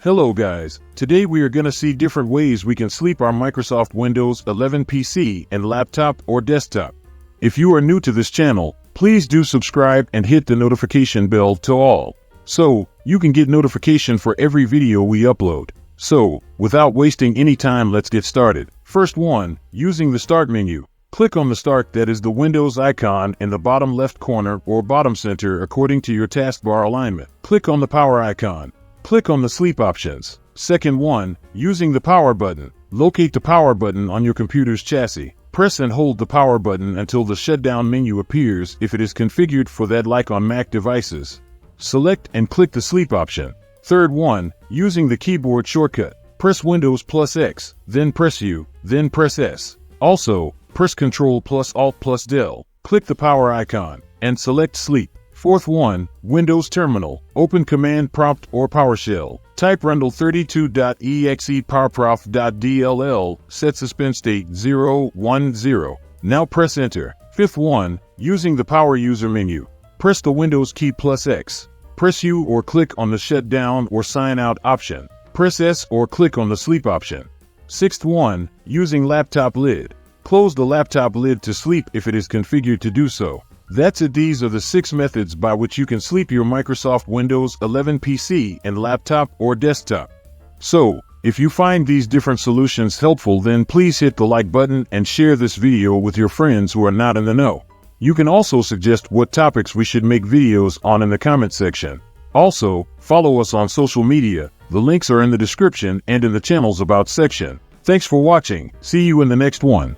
Hello guys, today we are going to see different ways we can sleep our Microsoft Windows 11 PC and laptop or desktop. If you are new to this channel, please do subscribe and hit the notification bell to all, so you can get notification for every video we upload. So, without wasting any time, let's get started. First one, using the Start menu. Click on the Start, that is the Windows icon in the bottom left corner or bottom center according to your taskbar alignment. Click on the Power icon. Click on the Sleep options. Second one, using the Power button. Locate the Power button on your computer's chassis. Press and hold the Power button until the shutdown menu appears if it is configured for that, like on Mac devices. Select and click the Sleep option. Third one, using the keyboard shortcut. Press Windows plus X, then press U, then press S. Also, press Ctrl plus Alt plus Del. Click the Power icon and select Sleep. Fourth one, Windows Terminal. Open Command Prompt or PowerShell. Type rundle32.exe powerprof.dll. Set suspend state 010. Now press Enter. Fifth one, using the Power User menu. Press the Windows key plus X. Press U or click on the Shutdown or Sign Out option. Press S or click on the Sleep option. Sixth one, using laptop lid. Close the laptop lid to sleep if it is configured to do so. That's it. These are the 6 methods by which you can sleep your Microsoft Windows 11 PC and laptop or desktop. So, if you find these different solutions helpful, then please hit the like button and share this video with your friends who are not in the know. You can also suggest what topics we should make videos on in the comment section. Also, follow us on social media. The links are in the description and in the channel's About section. Thanks for watching. See you in the next one.